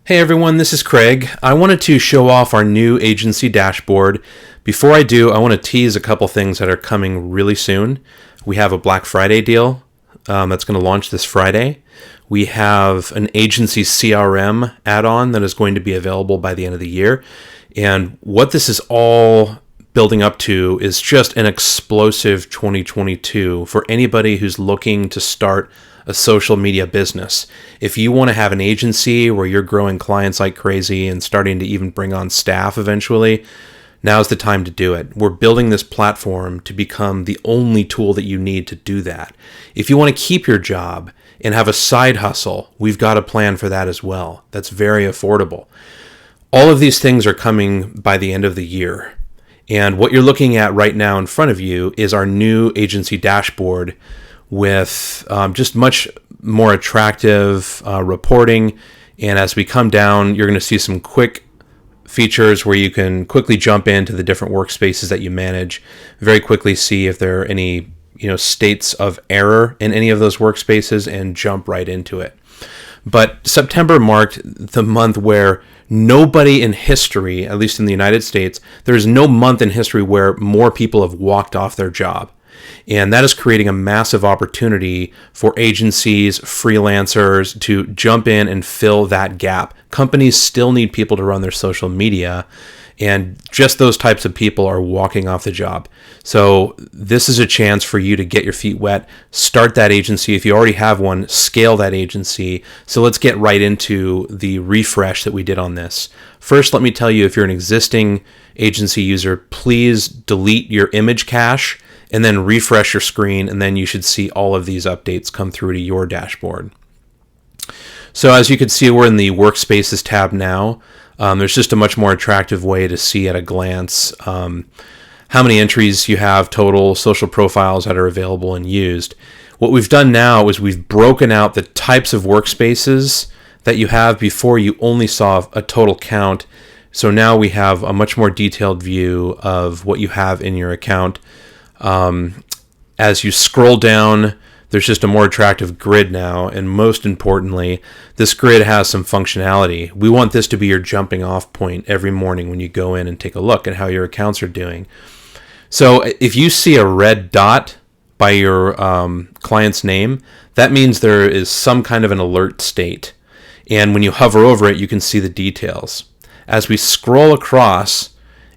Hey everyone, this is Craig. I wanted to show off our new agency dashboard. Before I do, I want to tease a couple things that are coming really soon. We have a Black Friday deal that's going to launch this Friday. We have an Agency CRM add-on that is going to be available by the end of the year. And what this is all building up to is just an explosive 2022 for anybody who's looking to start a social media business. If you want to have an agency where you're growing clients like crazy and starting to even bring on staff eventually, now's the time to do it. We're building this platform to become the only tool that you need to do that. If you want to keep your job and have a side hustle, we've got a plan for that as well. That's very affordable. All of these things are coming by the end of the year. And what you're looking at right now in front of you is our new agency dashboard with just much more attractive reporting. And as we come down, you're going to see some quick features where you can quickly jump into the different workspaces that you manage, very quickly see if there are any states of error in any of those workspaces and jump right into it. But September marked the month where nobody in history, at least in the United States, there's no month in history where more people have walked off their job. And that is creating a massive opportunity for agencies, freelancers to jump in and fill that gap. Companies still need people to run their social media, and just those types of people are walking off the job. So this is a chance for you to get your feet wet, start that agency. If you already have one, scale that agency. So let's get right into the refresh that we did on this. First, let me tell you, if you're an existing agency user, please delete your image cache and then refresh your screen, and then you should see all of these updates come through to your dashboard. So as you can see, we're in the Workspaces tab now. There's just a much more attractive way to see at a glance how many entries you have total, social profiles that are available and used. What we've done now is we've broken out the types of workspaces that you have. Before, you only saw a total count. So now we have a much more detailed view of what you have in your account. As you scroll down, there's just a more attractive grid now, and most importantly, this grid has some functionality. We want this to be your jumping off point every morning when you go in and take a look at how your accounts are doing. So if you see a red dot by your client's name, that means there is some kind of an alert state. And when you hover over it, you can see the details. As we scroll across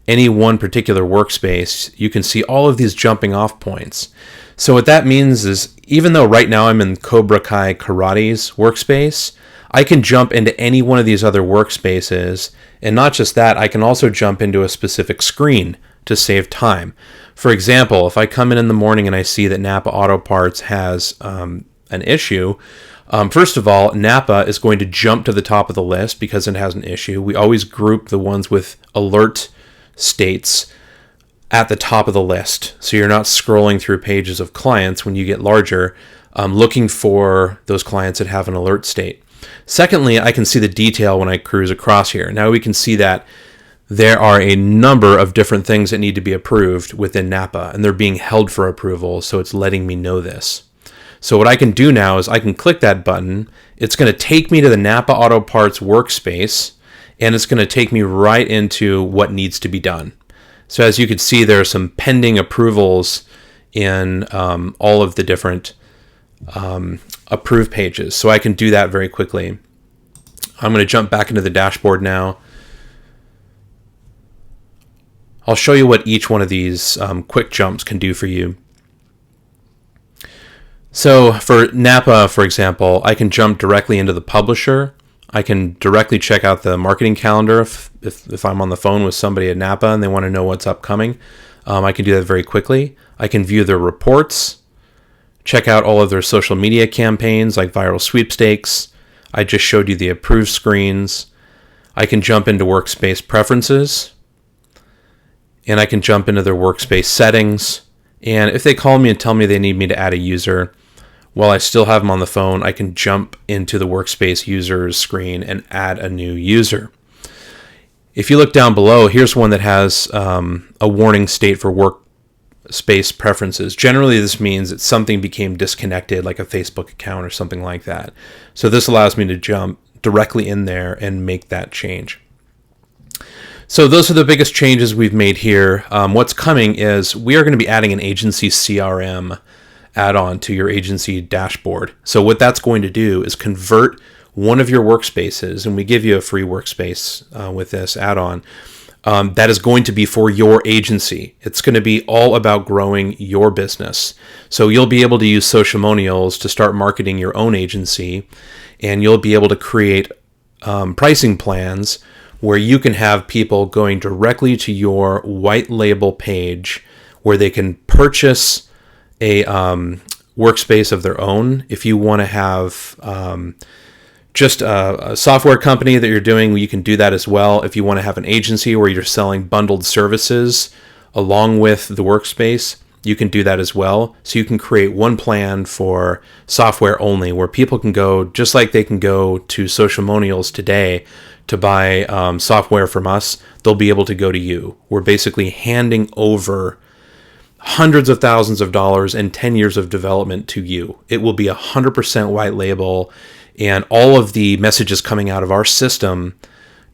any one particular workspace, you can see all of these jumping off points. So what that means is, even though right now I'm in Cobra Kai Karate's workspace, I can jump into any one of these other workspaces. And not just that, I can also jump into a specific screen to save time. For example, if I come in the morning and I see that Napa Auto Parts has an issue, first of all, Napa is going to jump to the top of the list because it has an issue. We always group the ones with alert states at the top of the list, so you're not scrolling through pages of clients when you get larger looking for those clients that have an alert state. Secondly, I can see the detail when I cruise across here. Now we can see that there are a number of different things that need to be approved within Napa, and they're being held for approval, so it's letting me know this. So what I can do now is I can click that button. It's going to take me to the Napa Auto Parts workspace, and it's going to take me right into what needs to be done. So as you can see, there are some pending approvals in all of the different approved pages. So I can do that very quickly. I'm going to jump back into the dashboard now. I'll show you what each one of these quick jumps can do for you. So for Napa, for example, I can jump directly into the publisher. I can directly check out the marketing calendar if I'm on the phone with somebody at Napa and they want to know what's upcoming. I can do that very quickly. I can view their reports, check out all of their social media campaigns like viral sweepstakes. I just showed you the approved screens. I can jump into workspace preferences, and I can jump into their workspace settings. And if they call me and tell me they need me to add a user, while I still have them on the phone, I can jump into the workspace users screen and add a new user. If you look down below, here's one that has a warning state for workspace preferences. Generally, this means that something became disconnected, like a Facebook account or something like that. So this allows me to jump directly in there and make that change. So those are the biggest changes we've made here. What's coming is we are going to be adding an Agency CRM add-on to your agency dashboard. So what that's going to do is convert one of your workspaces, and we give you a free workspace with this add-on, that is going to be for your agency. It's going to be all about growing your business. So you'll be able to use Socialmonials to start marketing your own agency, and you'll be able to create pricing plans where you can have people going directly to your white label page where they can purchase a workspace of their own. If you want to have just a software company that you're doing, you can do that as well. If you want to have an agency where you're selling bundled services along with the workspace, you can do that as well. So you can create one plan for software only where people can go, just like they can go to Socialmonials today to buy software from us, they'll be able to go to you. We're basically handing over hundreds of thousands of dollars and 10 years of development to you. It will be 100% white label, and all of the messages coming out of our system,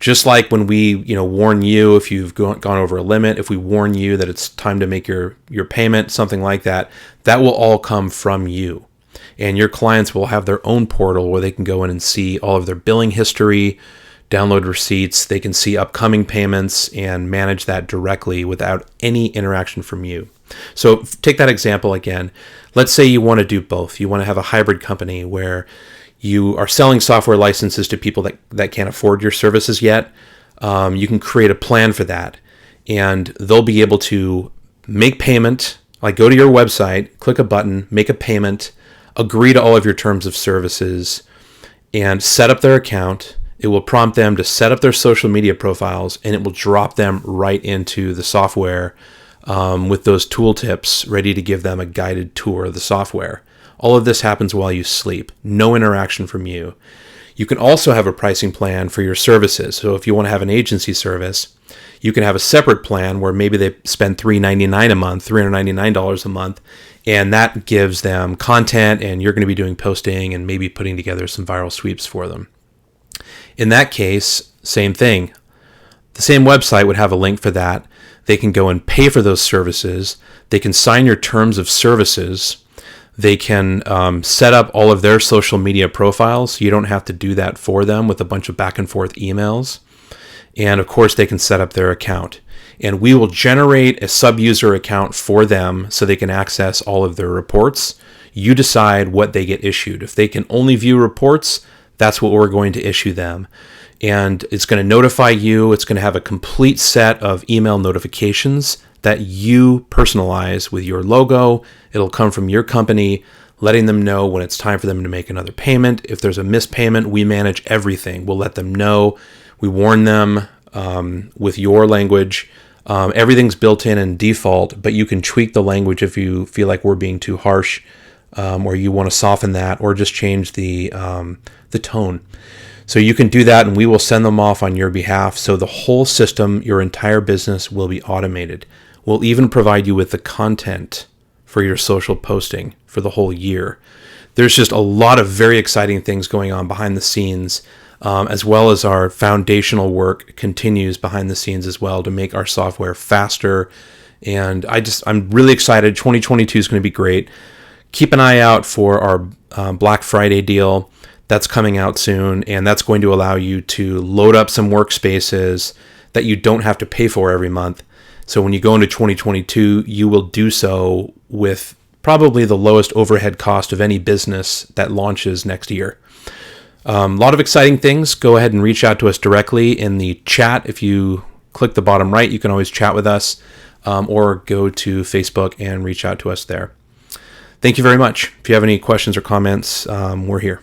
just like when we warn you if you've gone over a limit, if we warn you that it's time to make your payment, something like that, that will all come from you. And your clients will have their own portal where they can go in and see all of their billing history, download receipts, they can see upcoming payments and manage that directly without any interaction from you. So take that example again. Let's say you want to do both. You want to have a hybrid company where you are selling software licenses to people that can't afford your services yet. You can create a plan for that, and they'll be able to make payment, like go to your website, click a button, make a payment, agree to all of your terms of services, and set up their account. It will prompt them to set up their social media profiles, and it will drop them right into the software with those tooltips ready to give them a guided tour of the software. All of this happens while you sleep. No interaction from you. You can also have a pricing plan for your services. So if you want to have an agency service, you can have a separate plan where maybe they spend $399 a month, $399 a month, and that gives them content, and you're going to be doing posting and maybe putting together some viral sweeps for them. In that case, same thing. The same website would have a link for that. They can go and pay for those services. They can sign your terms of services. They can set up all of their social media profiles. You don't have to do that for them with a bunch of back and forth emails. And of course, they can set up their account. And we will generate a sub-user account for them so they can access all of their reports. You decide what they get issued. If they can only view reports, that's what we're going to issue them. And it's going to notify you. It's going to have a complete set of email notifications that you personalize with your logo. It'll come from your company, letting them know when it's time for them to make another payment. If there's a missed payment, we manage everything. We'll let them know. We warn them with your language. Everything's built in and default, but you can tweak the language if you feel like we're being too harsh, or you want to soften that, or just change the tone. So you can do that, and we will send them off on your behalf. So the whole system, your entire business, will be automated. We'll even provide you with the content for your social posting for the whole year. There's just a lot of very exciting things going on behind the scenes, as well as our foundational work continues behind the scenes as well to make our software faster. And I'm really excited. 2022 is going to be great. Keep an eye out for our Black Friday deal. That's coming out soon, and that's going to allow you to load up some workspaces that you don't have to pay for every month. So when you go into 2022, you will do so with probably the lowest overhead cost of any business that launches next year. A lot of exciting things. Go ahead and reach out to us directly in the chat. If you click the bottom right, you can always chat with us, or go to Facebook and reach out to us there. Thank you very much. If you have any questions or comments, we're here.